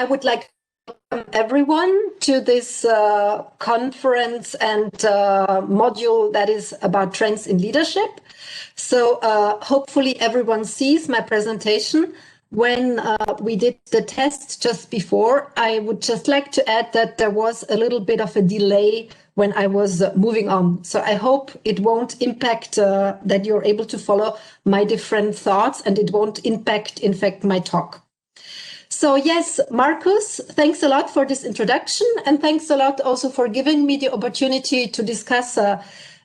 I would like to welcome everyone to this conference and module that is about trends in leadership. So hopefully everyone sees my presentation. When we did the test just before, I would just like to add that there was a little bit of a delay when I was moving on. So I hope it won't impact that you're able to follow my different thoughts, and it won't impact, in fact, my talk. So yes, Marcus, thanks a lot for this introduction, and thanks a lot also for giving me the opportunity to discuss a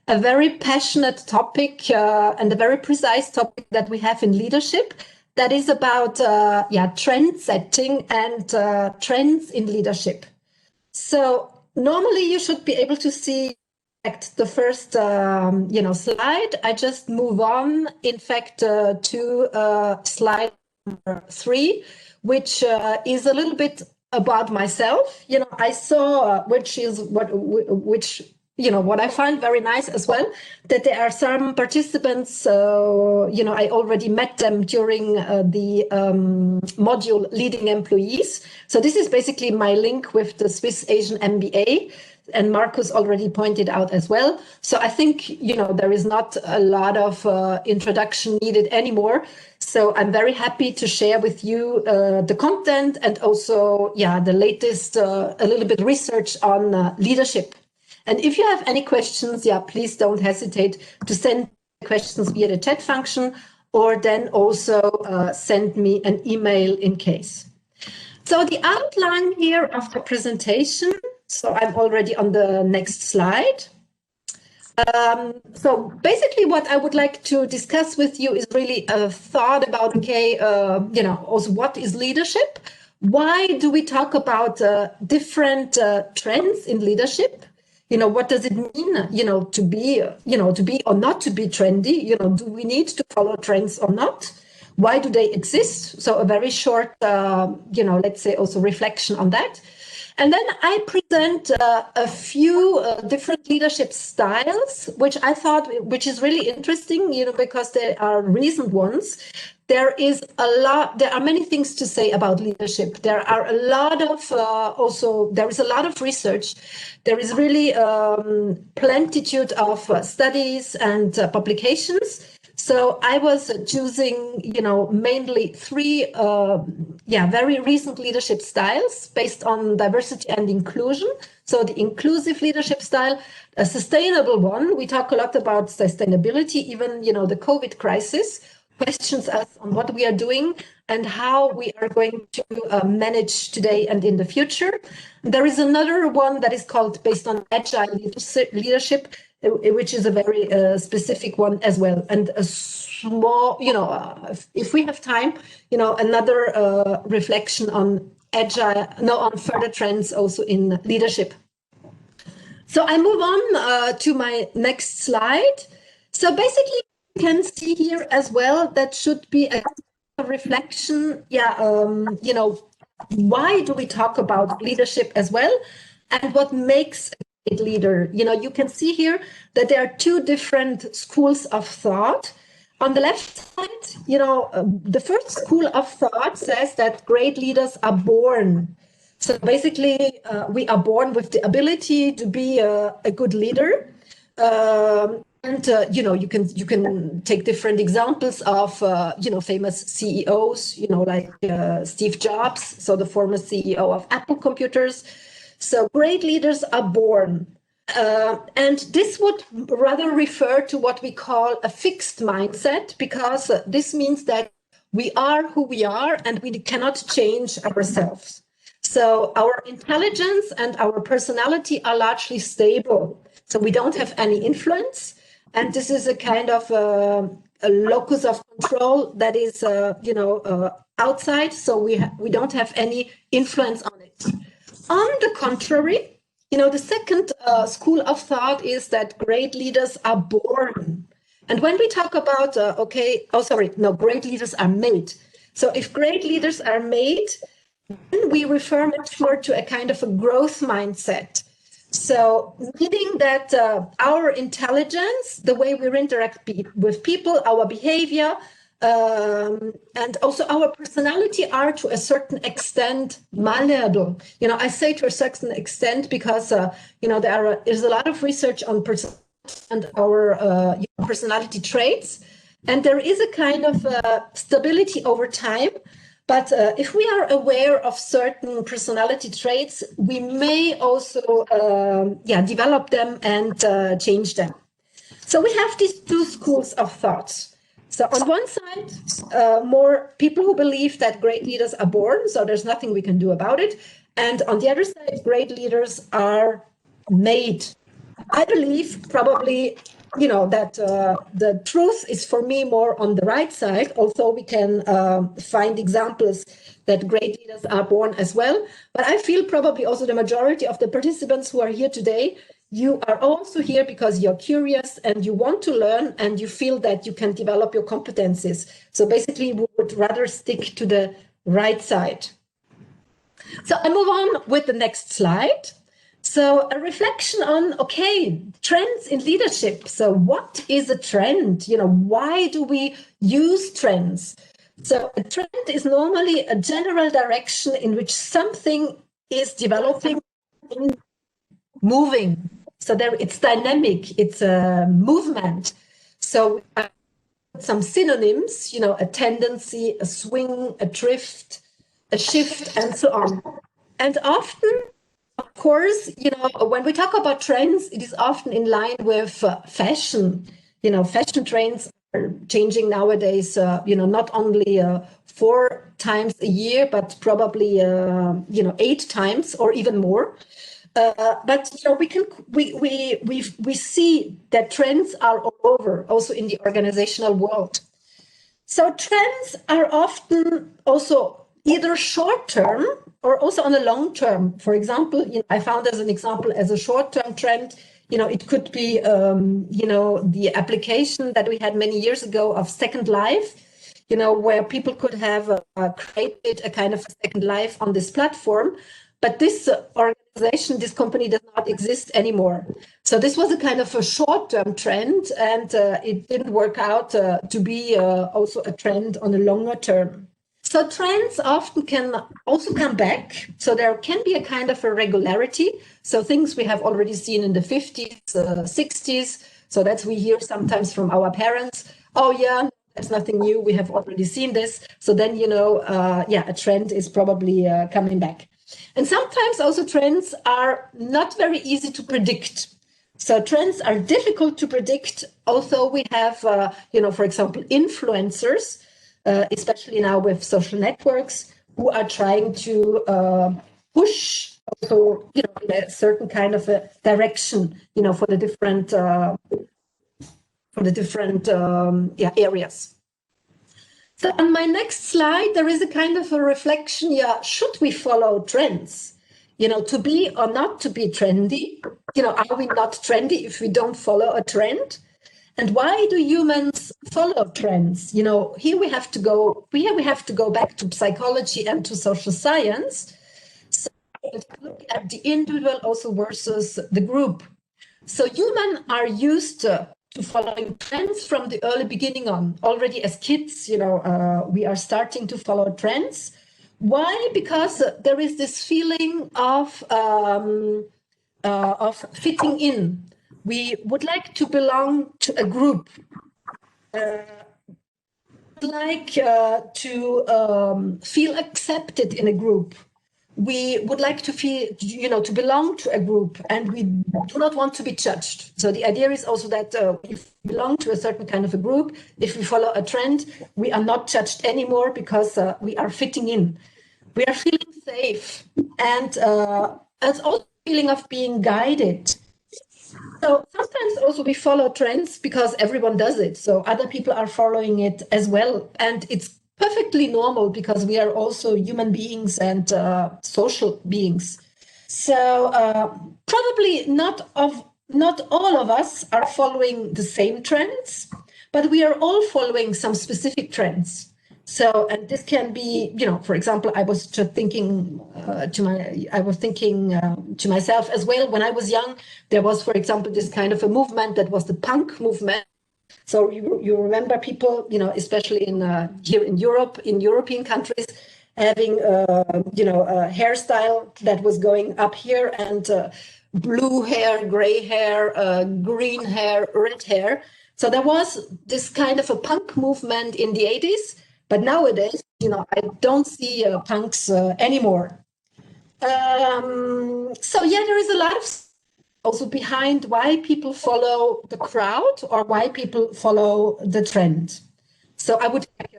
very passionate topic and a very precise topic that we have in leadership. That is about trend setting and trends in leadership. So normally you should be able to see the first slide. I just move on, in fact, to slide number 3, which is a little bit about myself. I saw what I find very nice as well, that there are some participants, I already met them during the module Leading Employees. So this is basically my link with the Swiss Asian MBA, and Marcus already pointed out as well. So I think, there is not a lot of introduction needed anymore. So I'm very happy to share with you the content and also, the latest, a little bit research on leadership. And if you have any questions, please don't hesitate to send questions via the chat function, or then also send me an email in case. So the outline here of the presentation, so I'm already on the next slide. So basically what I would like to discuss with you is really a thought about, also what is leadership? Why do we talk about different trends in leadership? What does it mean, to be or not to be trendy? Do we need to follow trends or not? Why do they exist? So a very short, let's say also reflection on that. And then I present a few different leadership styles, which is really interesting, because they are recent ones. There are many things to say about leadership. There are a lot of, there is a lot of research. There is really plentitude of studies and publications. So I was choosing, mainly 3, very recent leadership styles based on diversity and inclusion. So the inclusive leadership style, a sustainable one. We talk a lot about sustainability, even, the COVID crisis questions us on what we are doing and how we are going to manage today and in the future. There is another one that is called based on agile leadership, which is a very specific one as well. And a small, if we have time, another reflection on on further trends also in leadership. So I move on to my next slide. So basically, you can see here as well, that should be a reflection. Why do we talk about leadership as well? And what makes a leader? You can see here that there are 2 different schools of thought. On the left side, the first school of thought says that great leaders are born. So basically, we are born with the ability to be a good leader. You can take different examples of, famous CEOs, like Steve Jobs, so the former CEO of Apple Computers. So great leaders are born. And this would rather refer to what we call a fixed mindset, because this means that we are who we are and we cannot change ourselves. So our intelligence and our personality are largely stable. So we don't have any influence. And this is a kind of a locus of control that is, outside. So we don't have any influence on it. On the contrary, the second school of thought is that great leaders are born. And when we talk about, great leaders are made. So if great leaders are made, then we refer much more to a kind of a growth mindset. So meaning that our intelligence, the way we interact with people, our behavior, And also our personality are to a certain extent malleable. I say to a certain extent because, there's a lot of research on and our personality traits. And there is a kind of stability over time. But if we are aware of certain personality traits, we may also develop them and change them. So we have these two schools of thoughts. So on one side, more people who believe that great leaders are born, so there's nothing we can do about it. And on the other side, great leaders are made. I believe probably, that the truth is for me more on the right side, although we can find examples that great leaders are born as well. But I feel probably also the majority of the participants who are here today, you are also here because you're curious and you want to learn and you feel that you can develop your competencies. So basically, we would rather stick to the right side. So I move on with the next slide. So a reflection on, trends in leadership. So what is a trend? Why do we use trends? So a trend is normally a general direction in which something is developing and moving. So it's dynamic, it's a movement. So some synonyms, a tendency, a swing, a drift, a shift, and so on. And often, of course, when we talk about trends, it is often in line with fashion. Fashion trends are changing nowadays, not only 4 times a year, but probably, 8 times or even more. But we see that trends are all over, also in the organizational world. So trends are often also either short-term or also on a long-term. For example, I found as an example as a short-term trend, it could be, the application that we had many years ago of Second Life, where people could have created a kind of a second life on this platform. But this organization, this company does not exist anymore. So this was a kind of a short-term trend, and it didn't work out to be also a trend on a longer term. So trends often can also come back. So there can be a kind of a regularity. So things we have already seen in the 50s, 60s. So that's we hear sometimes from our parents. Oh yeah, that's nothing new. We have already seen this. So then, a trend is probably coming back. And sometimes also trends are not very easy to predict. So trends are difficult to predict, although we have, for example, influencers, especially now with social networks, who are trying to push also, in a certain kind of a direction, for the different areas. So on my next slide, there is a kind of a reflection. Should we follow trends? To be or not to be trendy? Are we not trendy if we don't follow a trend? And why do humans follow trends? Here we have to go back to psychology and to social science. So look at the individual also versus the group. So humans are used to following trends from the early beginning on. Already as kids, we are starting to follow trends. Why? Because there is this feeling of fitting in. We would like to belong to a group. Like to feel accepted in a group. We would like to feel, to belong to a group, and we do not want to be judged. So the idea is also that if we belong to a certain kind of a group, if we follow a trend, we are not judged anymore because we are fitting in. We are feeling safe, and it's also a feeling of being guided. So sometimes also we follow trends because everyone does it. So other people are following it as well. And it's perfectly normal because we are also human beings and social beings. So probably not all of us are following the same trends, but we are all following some specific trends. So, and this can be, for example, I was just thinking to myself as well. When I was young, there was, for example, this kind of a movement that was the punk movement. So you remember people, especially in here in Europe, in European countries, having a hairstyle that was going up here and blue hair, gray hair, green hair, red hair. So there was this kind of a punk movement in the 80s, but nowadays, I don't see punks anymore. So yeah, there is a lot of also behind why people follow the crowd or why people follow the trend. So I would like,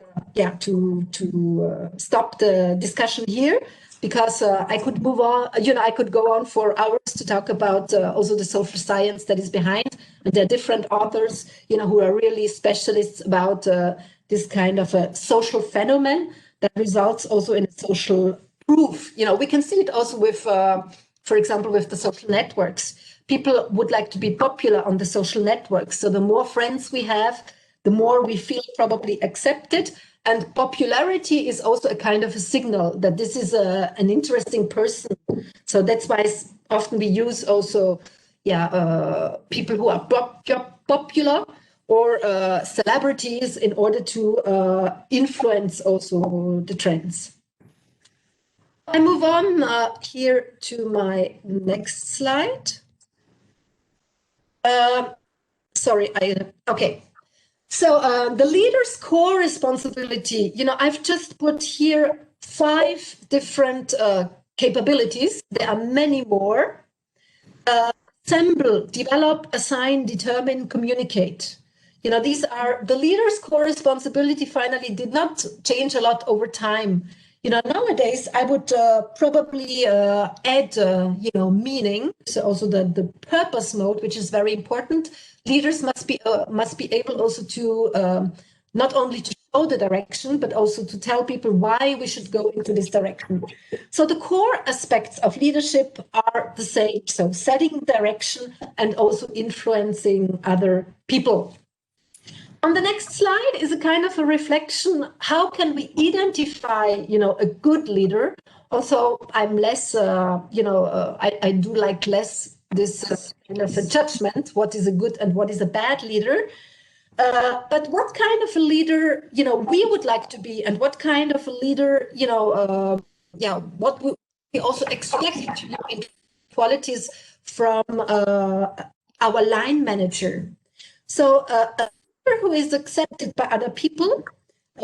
to stop the discussion here because I could move on. I could go on for hours to talk about also the social science that is behind. And there are different authors, who are really specialists about this kind of a social phenomenon that results also in a social proof. We can see it also with, for example, with the social networks. People would like to be popular on the social networks. So the more friends we have, the more we feel probably accepted. And popularity is also a kind of a signal that this is an interesting person. So that's why often we use also, people who are popular or celebrities in order to influence also the trends. I move on here to my next slide. Okay. So the leader's core responsibility, I've just put here 5 different capabilities. There are many more. Assemble, develop, assign, determine, communicate. These are the leader's core responsibility finally did not change a lot over time. Nowadays I would probably add, meaning. So also the purpose mode, which is very important. Leaders must be able also to not only to show the direction, but also to tell people why we should go into this direction. So the core aspects of leadership are the same. So setting direction and also influencing other people. On the next slide is a kind of a reflection. How can we identify, a good leader? Also, I'm less, I do like less this kind of a judgment, what is a good and what is a bad leader. But what kind of a leader, we would like to be, and what kind of a leader, what we also expect in qualities from our line manager. So who is accepted by other people,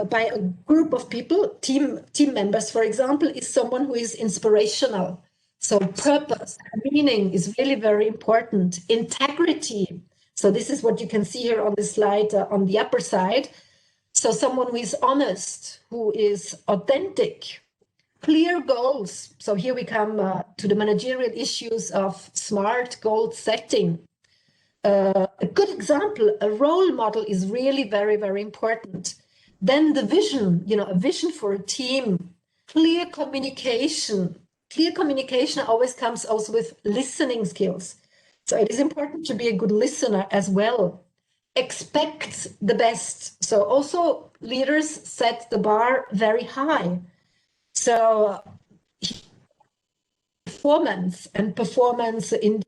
by a group of people, team members, for example, is someone who is inspirational. So purpose, meaning is really very important. Integrity. So this is what you can see here on the slide on the upper side. So someone who is honest, who is authentic, clear goals. So here we come to the managerial issues of smart goal setting. A good example, a role model is really very, very important. Then the vision, a vision for a team, clear communication. Clear communication always comes also with listening skills. So it is important to be a good listener as well. Expect the best. So also leaders set the bar very high. So performance and performance in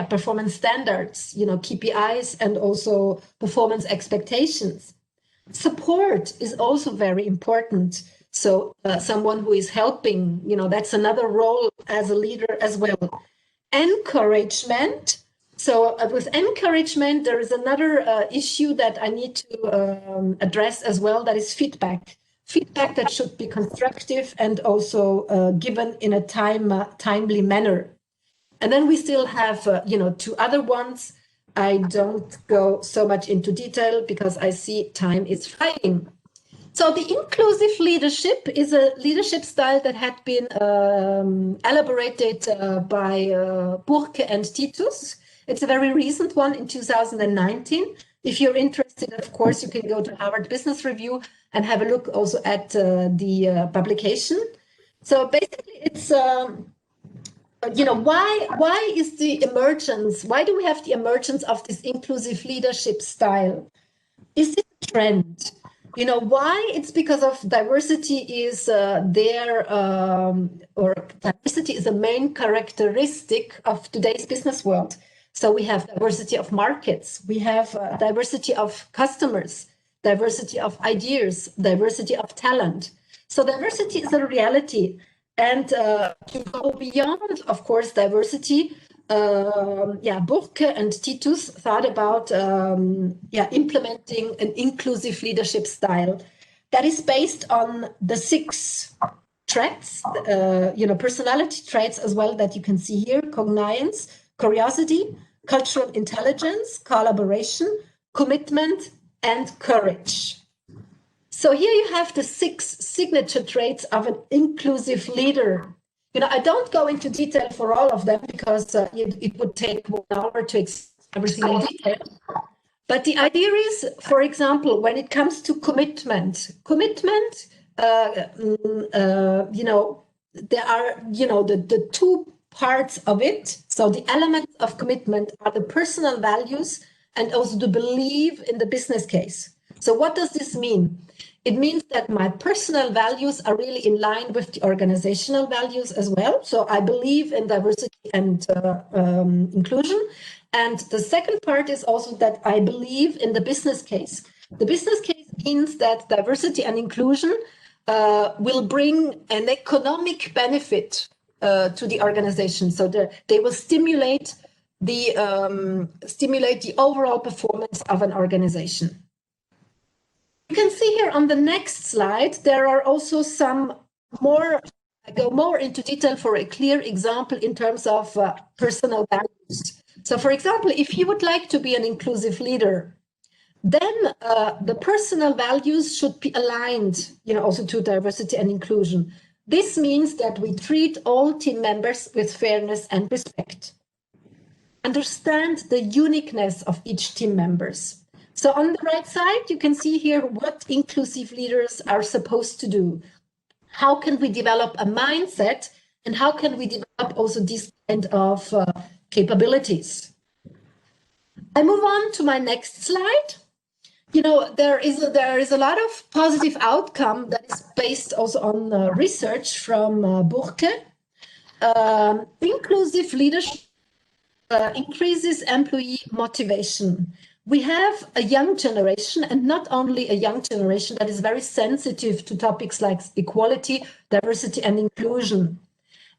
performance standards, KPIs and also performance expectations. Support is also very important. So someone who is helping, that's another role as a leader as well. Encouragement. So with encouragement, there is another issue that I need to address as well, that is feedback. Feedback that should be constructive and also given in a timely manner. And then we still have, 2 other ones. I don't go so much into detail because I see time is flying. So the inclusive leadership is a leadership style that had been elaborated by Burke and Titus. It's a very recent one in 2019. If you're interested, of course, you can go to Harvard Business Review and have a look also at the publication. So basically, it's why is the emergence? Why do we have the emergence of this inclusive leadership style? Is it a trend? Why? It's because of diversity is or diversity is a main characteristic of today's business world. So we have diversity of markets, we have diversity of customers, diversity of ideas, diversity of talent. So diversity is a reality. And to go beyond, of course, diversity, Burke and Titus thought about implementing an inclusive leadership style that is based on the 6 traits, personality traits as well that you can see here: cognition, curiosity, cultural intelligence, collaboration, commitment, and courage. So here you have the 6 signature traits of an inclusive leader. I don't go into detail for all of them because it would take 1 hour to explain everything in detail. But the idea is, for example, when it comes to commitment, there are, the 2 parts of it. So the elements of commitment are the personal values and also the belief in the business case. So what does this mean? It means that my personal values are really in line with the organizational values as well. So I believe in diversity and inclusion. And the second part is also that I believe in the business case. The business case means that diversity and inclusion will bring an economic benefit to the organization. So they will stimulate the overall performance of an organization. You can see here on the next slide, there are also some more, I go more into detail for a clear example in terms of personal values. So for example, if you would like to be an inclusive leader, then the personal values should be aligned, also to diversity and inclusion. This means that we treat all team members with fairness and respect. Understand the uniqueness of each team members. So on the right side, you can see here what inclusive leaders are supposed to do. How can we develop a mindset, and how can we develop also this kind of capabilities? I move on to my next slide. There is a lot of positive outcome that is based also on research from Burke. Inclusive leadership increases employee motivation. We have a young generation, and not only a young generation that is very sensitive to topics like equality, diversity, and inclusion.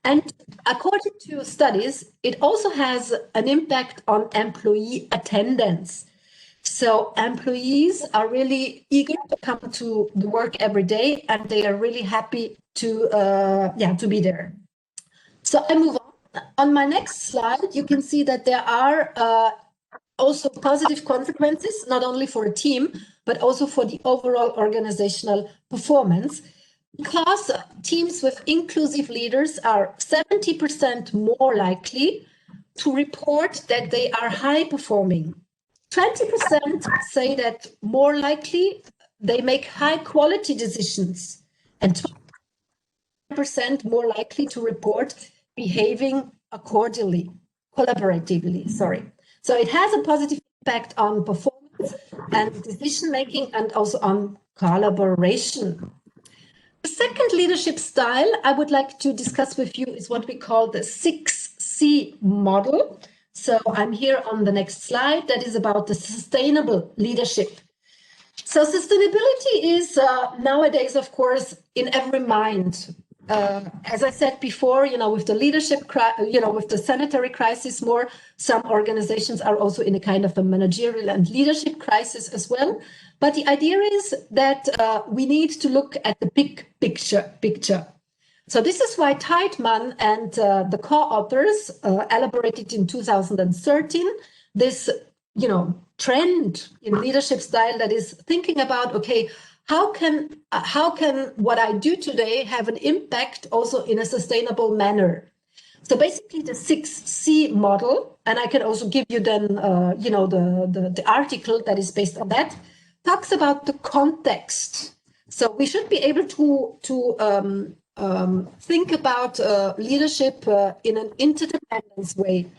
And according to studies, it also has an impact on employee attendance. So employees are really eager to come to the work every day, and they are really happy to be there. So I move on. On my next slide, you can see that there are also positive consequences, not only for a team, but also for the overall organizational performance, because teams with inclusive leaders are 70% more likely to report that they are high performing. 20% say that more likely they make high quality decisions, and 20% more likely to report behaving accordingly, collaboratively, So it has a positive impact on performance and decision making, and also on collaboration. The second leadership style I would like to discuss with you is what we call the 6C model. So I'm here on the next slide. That is about the sustainable leadership. So sustainability is nowadays, of course, in every mind. As I said before, with the leadership, with the sanitary crisis more, some organizations are also in a kind of a managerial and leadership crisis as well. But the idea is that we need to look at the big picture. So this is why Teichmann and the co-authors elaborated in 2013 this, trend in leadership style that is thinking about, okay, how can what I do today have an impact also in a sustainable manner? So basically the 6C model, and I can also give you then, the article that is based on that, talks about the context. So we should be able to think about leadership in an interdependence way.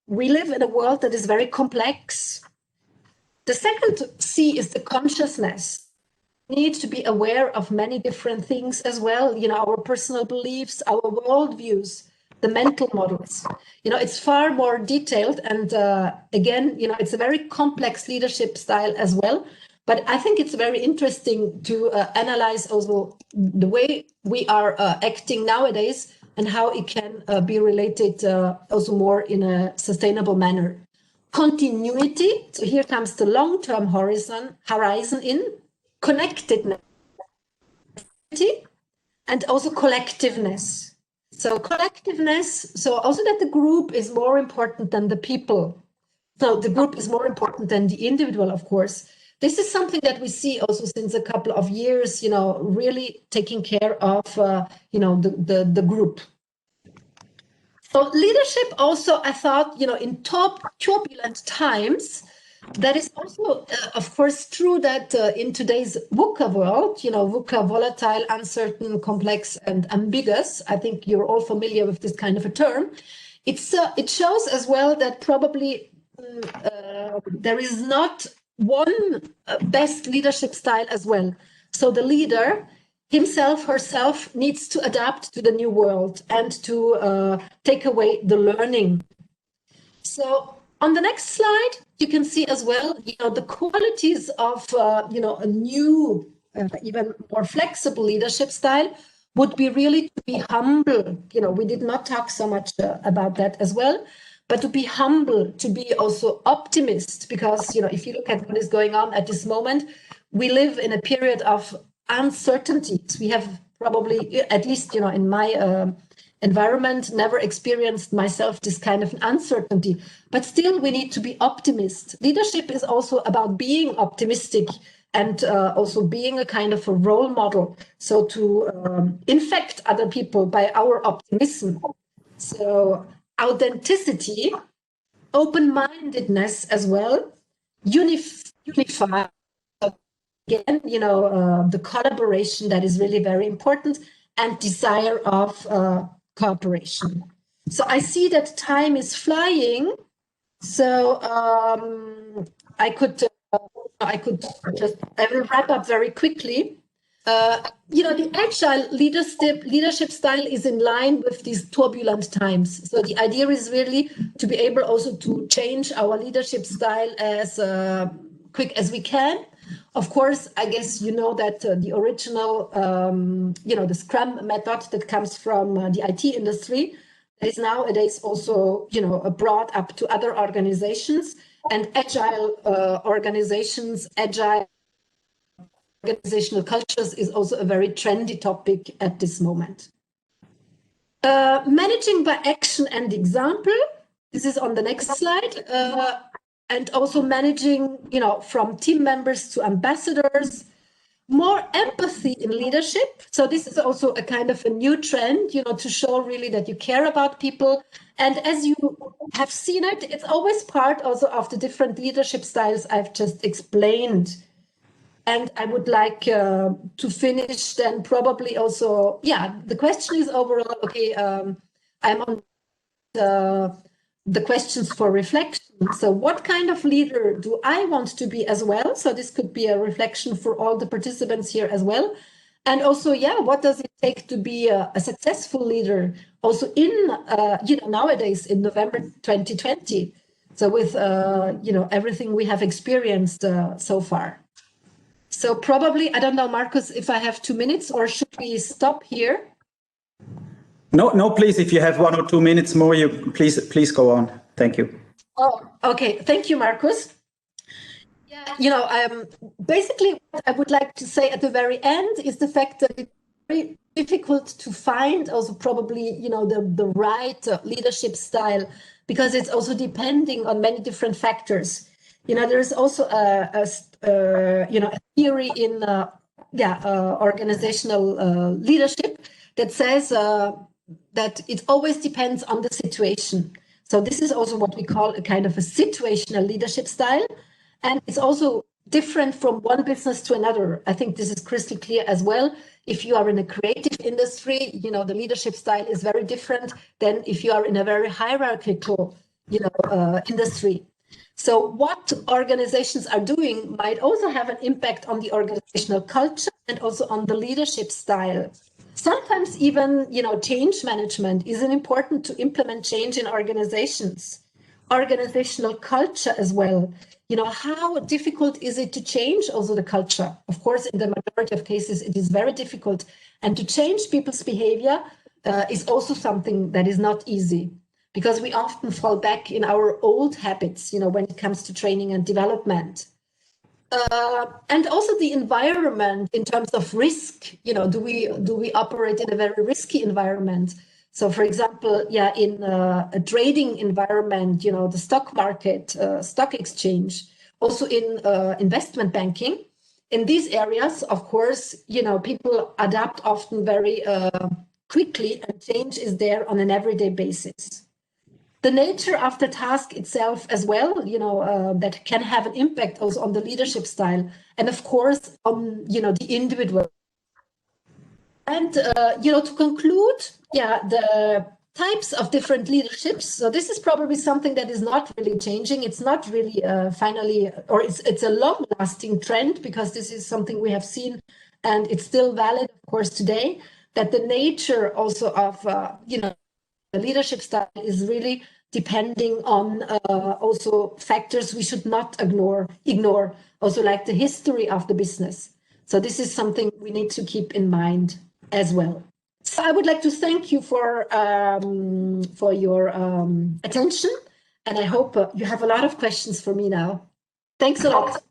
We live in a world that is very complex. The second C is the consciousness. We need to be aware of many different things as well, our personal beliefs, our worldviews, the mental models. It's far more detailed, and again, it's a very complex leadership style as well. But I think it's very interesting to analyze also the way we are acting nowadays and how it can be related also more in a sustainable manner. Continuity, so here comes the long-term horizon in connectedness and also collectiveness. So collectiveness, so also that the group is more important than the people. So the group is more important than the individual, of course. This is something that we see also since a couple of years, really taking care of, the group. So leadership also, I thought, in turbulent times, that is also, of course, true that in today's VUCA world, VUCA, volatile, uncertain, complex, and ambiguous. I think you're all familiar with this kind of a term. It shows as well that probably there is not one best leadership style as well. So the leader himself, herself needs to adapt to the new world and to take away the learning. So on the next slide, you can see as well, the qualities of, a new, even more flexible leadership style would be really to be humble. We did not talk so much about that as well, but to be humble, to be also optimist, because, if you look at what is going on at this moment, we live in a period of uncertainties. We have probably, at least, in my environment, never experienced myself this kind of uncertainty, but still we need to be optimist. Leadership is also about being optimistic and also being a kind of a role model. So to infect other people by our optimism. So authenticity, open-mindedness as well, unify. Again, the collaboration that is really very important, and desire of cooperation. So I see that time is flying. So I will wrap up very quickly. The agile leadership style is in line with these turbulent times. So the idea is really to be able also to change our leadership style as quick as we can. Of course, I guess that the original, the Scrum method that comes from the IT industry is nowadays also, brought up to other organizations, and agile organizations, agile organizational cultures is also a very trendy topic at this moment. Managing by action and example. This is on the next slide. And also managing, from team members to ambassadors, more empathy in leadership. So this is also a kind of a new trend, to show really that you care about people. And as you have seen it, it's always part also of the different leadership styles I've just explained. And I would like to finish then probably also, the question is overall, okay, I'm on the questions for reflection. So what kind of leader do I want to be as well? So this could be a reflection for all the participants here as well. And also, what does it take to be a successful leader also in, nowadays in November 2020? So with, everything we have experienced so far. So probably, I don't know, Markus, if I have 2 minutes, or should we stop here? No, please, if you have 1 or 2 minutes more, please go on. Thank you. Oh, okay. Thank you, Markus. Basically what I would like to say at the very end is the fact that it's very difficult to find also probably, the right leadership style, because it's also depending on many different factors. There is also a theory in organizational leadership that says that it always depends on the situation. So this is also what we call a kind of a situational leadership style. And it's also different from one business to another. I think this is crystal clear as well. If you are in a creative industry, the leadership style is very different than if you are in a very hierarchical, industry. So what organizations are doing might also have an impact on the organizational culture and also on the leadership style. Sometimes even, change management is important to implement change in organizations, organizational culture as well. How difficult is it to change also the culture? Of course, in the majority of cases, it is very difficult. And to change people's behavior is also something that is not easy, because we often fall back in our old habits, when it comes to training and development. And also the environment in terms of risk, do we operate in a very risky environment? So, for example, in a trading environment, the stock market, stock exchange, also in investment banking, in these areas, of course, people adapt often very quickly, and change is there on an everyday basis. The nature of the task itself as well, that can have an impact also on the leadership style, and of course on the individual. And to conclude, the types of different leaderships. So this is probably something that is not really changing. It's not really finally, or it's a long-lasting trend, because this is something we have seen, and it's still valid, of course, today. That the nature also of the leadership style is really depending on also factors we should not ignore, also like the history of the business. So this is something we need to keep in mind as well. So I would like to thank you for your attention, and I hope you have a lot of questions for me now. Thanks a lot.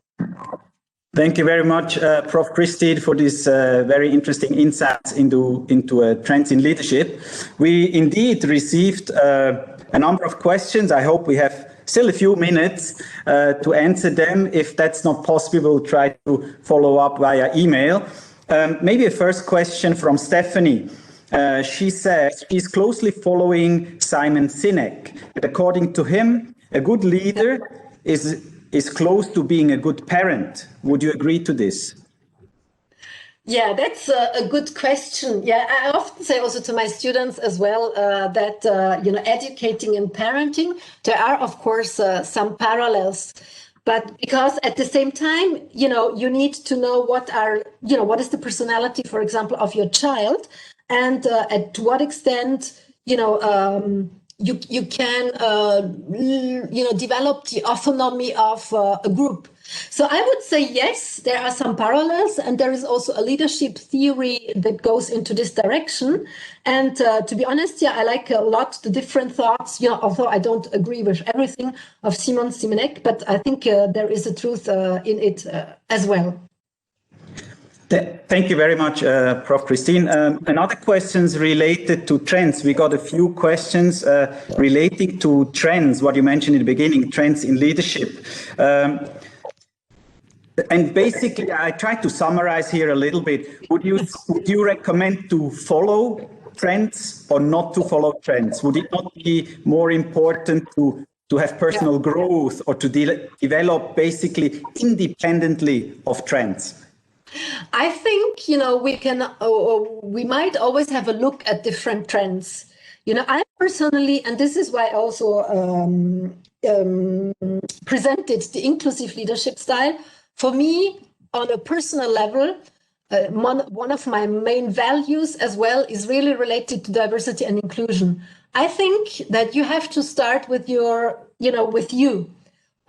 Thank you very much, Prof. Christine, for this very interesting insights into trends in leadership. We indeed received a number of questions. I hope we have still a few minutes to answer them. If that's not possible, we'll try to follow up via email. Maybe a first question from Stephanie. She says she's closely following Simon Sinek. But according to him, a good leader is close to being a good parent. Would you agree to this? Yeah, that's a good question. Yeah, I often say also to my students as well that, educating and parenting, there are, of course, some parallels. But because at the same time, you need to know what is the personality, for example, of your child, and at what extent, you can, develop the autonomy of a group. So I would say, yes, there are some parallels, and there is also a leadership theory that goes into this direction. And to be honest, I like a lot the different thoughts, although I don't agree with everything of Simon Sinek, but I think there is a truth in it as well. Thank you very much, Prof. Christine. Another questions related to trends. We got a few questions relating to trends, what you mentioned in the beginning, trends in leadership. And basically, I tried to summarize here a little bit. Would you recommend to follow trends or not to follow trends? Would it not be more important to have personal growth, or to develop basically independently of trends? I think, we might always have a look at different trends. I personally, and this is why I also presented the inclusive leadership style. For me, on a personal level, one of my main values as well is really related to diversity and inclusion. I think that you have to start with with you.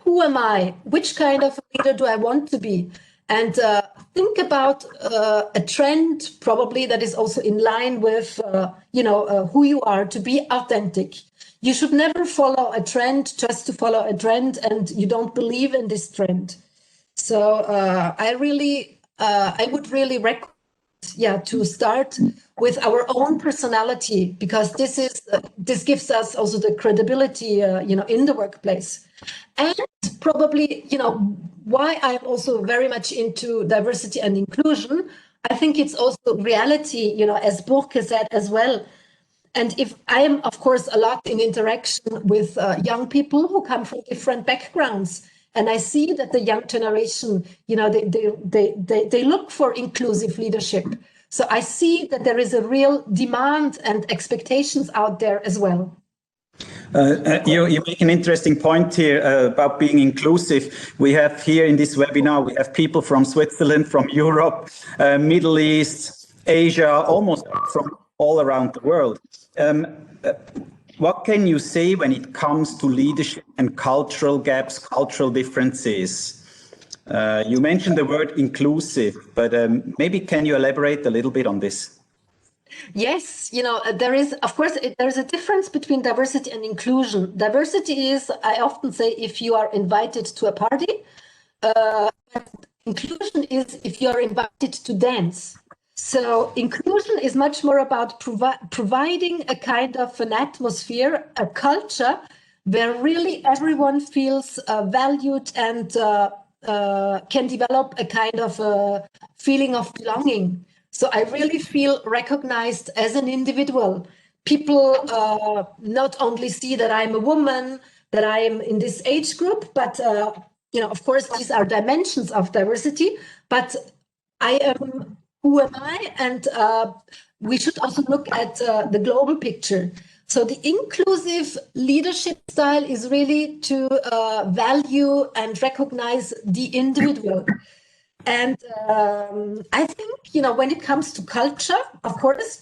Who am I? Which kind of leader do I want to be? And think about a trend probably that is also in line with, who you are, to be authentic. You should never follow a trend just to follow a trend and you don't believe in this trend. So I would really recommend, to start with our own personality, because this gives us also the credibility, in the workplace. And probably, why I'm also very much into diversity and inclusion, I think it's also reality, as Burke said as well. And if I am, of course, a lot in interaction with young people who come from different backgrounds, and I see that the young generation, they look for inclusive leadership. So I see that there is a real demand and expectations out there as well. You make an interesting point here about being inclusive. We have here in this webinar, we have people from Switzerland, from Europe, Middle East, Asia, almost from all around the world. What can you say when it comes to leadership and cultural gaps, cultural differences? You mentioned the word inclusive, but maybe can you elaborate a little bit on this? Yes, there is, of course, there's a difference between diversity and inclusion. Diversity is, I often say, if you are invited to a party. Inclusion is if you are invited to dance. So inclusion is much more about providing a kind of an atmosphere, a culture where really everyone feels valued and can develop a kind of a feeling of belonging. So I really feel recognized as an individual. People not only see that I'm a woman, that I am in this age group, but of course, these are dimensions of diversity, but I am, who am I? And we should also look at the global picture. So the inclusive leadership style is really to value and recognize the individual. And I think, when it comes to culture, of course,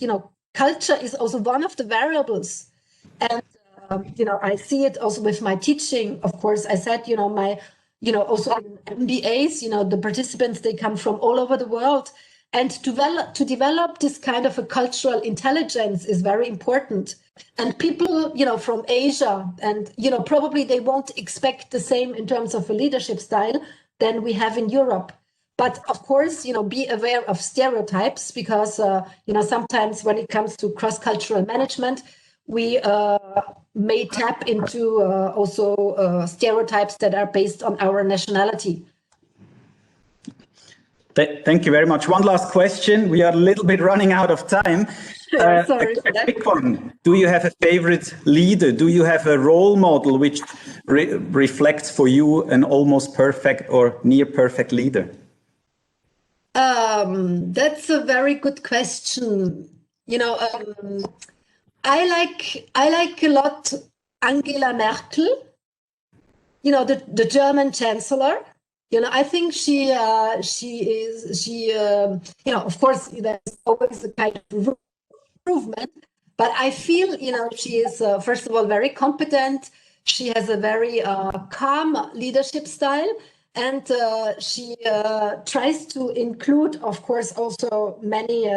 culture is also one of the variables. And, I see it also with my teaching. Of course, I said, also in MBAs, the participants, they come from all over the world. And to develop this kind of a cultural intelligence is very important. And people, from Asia, and, probably they won't expect the same in terms of a leadership style than we have in Europe. But of course, be aware of stereotypes because, sometimes when it comes to cross-cultural management, we may tap into also stereotypes that are based on our nationality. Thank you very much. One last question. We are a little bit running out of time. Sorry for that. Quick one. Do you have a favorite leader? Do you have a role model which reflects for you an almost perfect or near perfect leader? That's a very good question. I like a lot Angela Merkel, the German chancellor. I think she of course, there's always a kind of improvement, but I feel, she is, first of all, very competent. She has a very calm leadership style. And she tries to include, of course, also many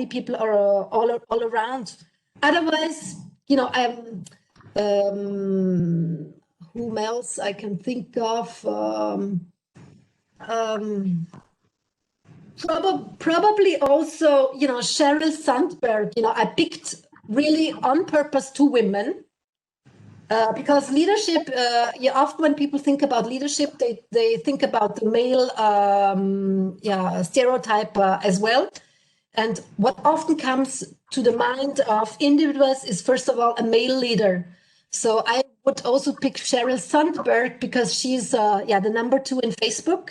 people are all around. Otherwise, whom else I can think of? Probably also, Sheryl Sandberg. I picked really on purpose 2 women. Because leadership, often when people think about leadership, they think about the male stereotype as well. And what often comes to the mind of individuals is, first of all, a male leader. So I would also pick Sheryl Sandberg because she's the number 2 in Facebook.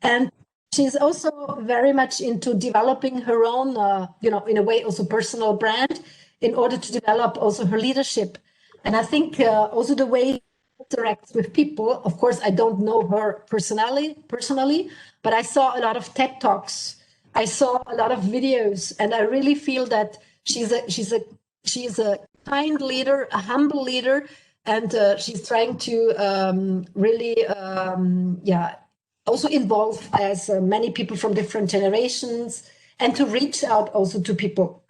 And she's also very much into developing her own, in a way, also personal brand in order to develop also her leadership. And I think also the way she interacts with people, of course, I don't know her personally, but I saw a lot of TED Talks. I saw a lot of videos, and I really feel that she's a kind leader, a humble leader, and she's trying to really, also involve as many people from different generations and to reach out also to people.